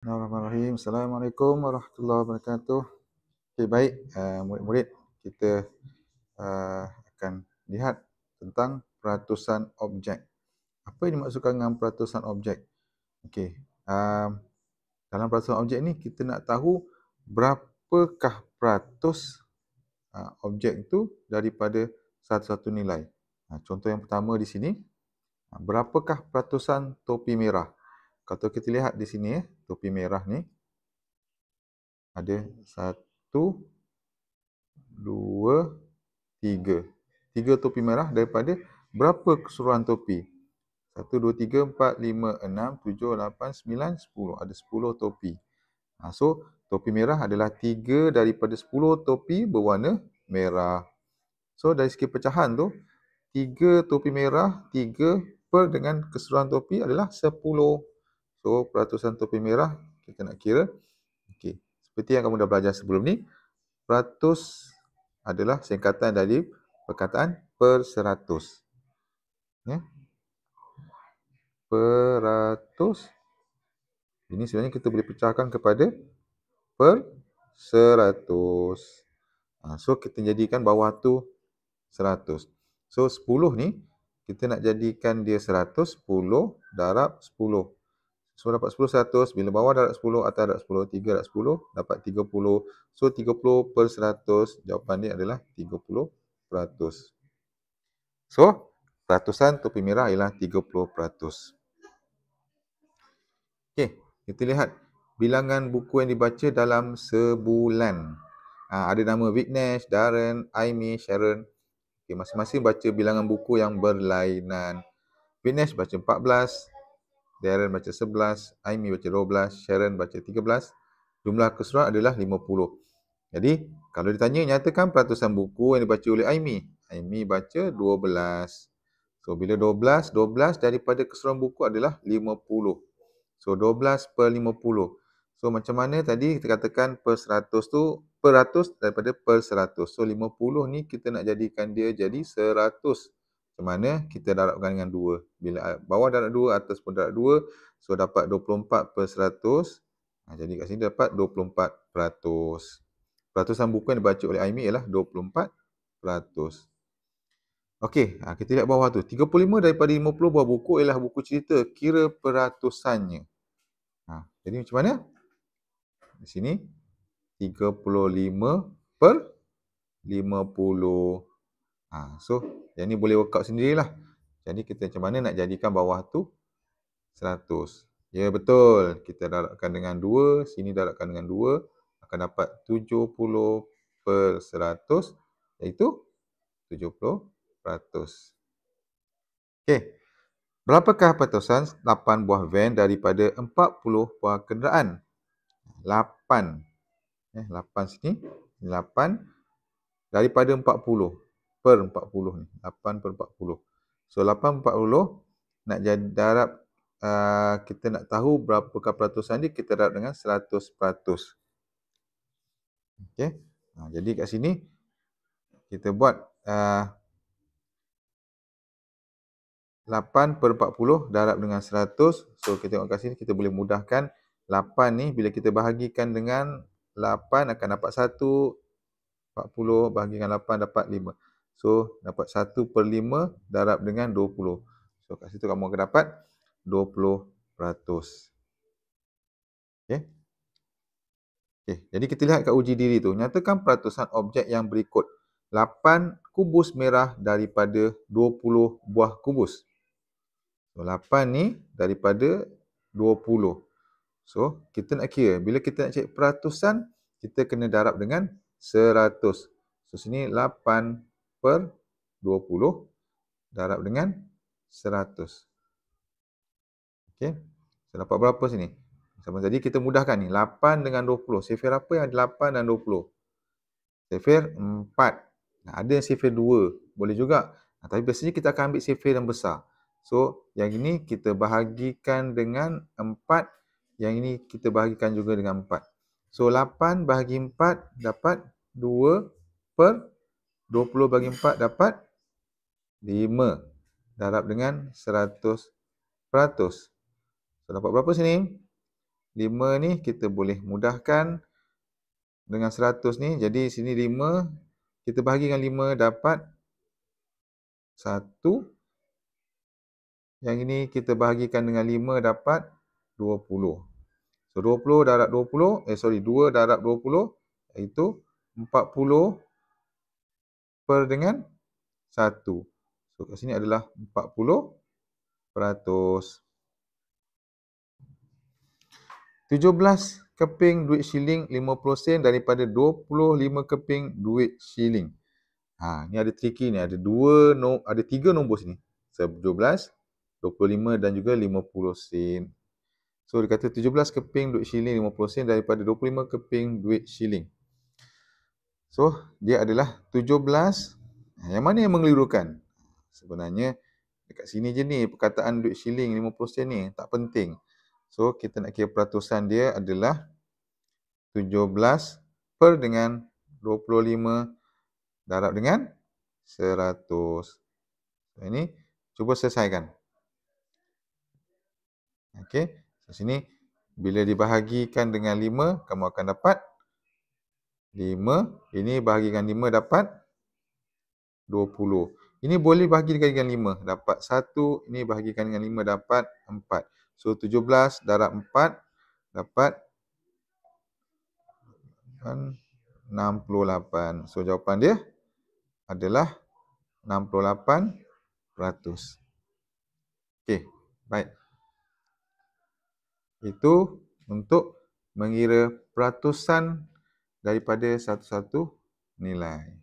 Bismillahirrahmanirrahim. Assalamualaikum warahmatullahi wabarakatuh. Okey, baik, murid-murid, kita akan lihat tentang peratusan objek. Apa yang dimaksudkan dengan peratusan objek? Okey, dalam peratusan objek ni kita nak tahu berapakah peratus objek itu daripada satu-satu nilai. Contoh yang pertama di sini, berapakah peratusan topi merah? Kalau kita lihat di sini, topi merah ni ada 1, 2, 3. 3 topi merah daripada berapa keseluruhan topi? 1, 2, 3, 4, 5, 6, 7, 8, 9, 10. Ada 10 topi. So, topi merah adalah 3 daripada 10 topi berwarna merah. So, dari segi pecahan tu, 3 topi merah, 3 per dengan keseluruhan topi adalah 10. So, peratusan topi merah kita nak kira. Okey, seperti yang kamu dah belajar sebelum ni, peratus adalah singkatan dari perkataan per seratus. Ya. Peratus. Ini sebenarnya kita boleh pecahkan kepada per seratus. So, kita jadikan bawah tu 100. So, 10 ni, kita nak jadikan dia 100, 10 darab 10. So, dapat 10, 100. Bila bawah darab 10, atas darab 10, 3 darab 10, dapat 30. So, 30 per 100. Jawapan dia adalah 30%. So, peratusan topi merah ialah 30%. Okey, kita lihat bilangan buku yang dibaca dalam sebulan. Ada nama Vignesh, Darren, Aimee, Sharon. Okay, masing-masing baca bilangan buku yang berlainan. Vignesh baca 14, Darren baca 11, Aimee baca 12, Sharon baca 13. Jumlah keseluruhan adalah 50. Jadi, kalau ditanya, nyatakan peratusan buku yang dibaca oleh Aimee. Aimee baca 12. So, bila 12 daripada keseluruhan buku adalah 50. So, 12 per 50. So, macam mana tadi kita katakan per 100 tu, peratus daripada per 100. So, 50 ni kita nak jadikan dia jadi 100. Macam mana? Kita darabkan dengan 2. Bila bawah darab 2, atas pun darab 2. So, dapat 24 per 100. Jadi, kat sini dapat 24%. Peratusan buku yang dibaca oleh Aimee ialah 24%. Okey, kita lihat bawah tu. 35 daripada 50 buah buku ialah buku cerita. Kira peratusannya. Jadi macam mana? Di sini 35 per 50. So, yang ni boleh work out sendirilah. Jadi kita macam mana nak jadikan bawah tu 100. Ya, betul. Kita darabkan dengan 2. Sini darabkan dengan 2. Akan dapat 70 per 100. Iaitu 70%. Okey. Berapakah peratusan 8 buah van daripada 40 buah kenderaan? 8. 8 sini. 8 daripada 40 per 40 ni. 8 per 40. So, 8 per 40 nak jadi darab, kita nak tahu berapakah peratusan dia, kita darab dengan 100%. Okey. Jadi kat sini kita buat 8 per 40 darab dengan 100. So, kita tengok kat sini kita boleh mudahkan. 8 ni bila kita bahagikan dengan 8 akan dapat 1. 40 bahagikan 8 dapat 5. So, dapat 1 per 5 darab dengan 20. So, kat situ kamu akan dapat 20%. Okey. Okey, jadi kita lihat kat uji diri tu. Nyatakan peratusan objek yang berikut. 8 kubus merah daripada 20 buah kubus. So, 8 ni daripada 20. So, kita nak kira. Bila kita nak cek peratusan, kita kena darab dengan 100. So, sini 8 per 20 darab dengan 100. Okey. So, dapat berapa sini? Sama tadi kita mudahkan ni. 8 dengan 20. Sifir apa yang ada 8 dan 20? Sifir 4. Ada yang sifir 2. Boleh juga. Tapi biasanya kita akan ambil sifir yang besar. So, yang ini kita bahagikan dengan 4. Yang ini kita bahagikan juga dengan 4. So, 8 bahagi 4 dapat 2 per 20 bagi 4 dapat 5. Darab dengan 100%. So, dapat berapa sini? 5 ni kita boleh mudahkan dengan 100 ni. Jadi sini 5, kita bahagi dengan 5 dapat 1. Yang ini kita bahagikan dengan 5 dapat 20. So 20 darab 20, 2 darab 20 iaitu 40 per dengan 1. So kat sini adalah 40%. 17 keping duit shilling 50 sen daripada 25 keping duit shilling. Ni ada tricky ni, ada 3 nombor sini. 17, 25 dan juga 50 sen. So dia kata 17 keping duit shilling 50 sen daripada 25 keping duit shilling. So dia adalah 17. Yang mana yang mengelirukan? Sebenarnya dekat sini je ni perkataan duit shilling 50 sen ni, tak penting. So kita nak kira peratusan dia adalah 17 per dengan 25 darab dengan 100. So, ini cuba selesaikan. Okey, so sini bila dibahagikan dengan 5, kamu akan dapat 5. Ini bahagikan 5 dapat 20. Ini boleh bahagikan dengan 5, dapat 1. Ini bahagikan dengan 5 dapat 4. So 17 darab 4 dapat 68. So jawapan dia adalah 68%. Okey, baik. Itu untuk mengira peratusan daripada satu-satu nilai.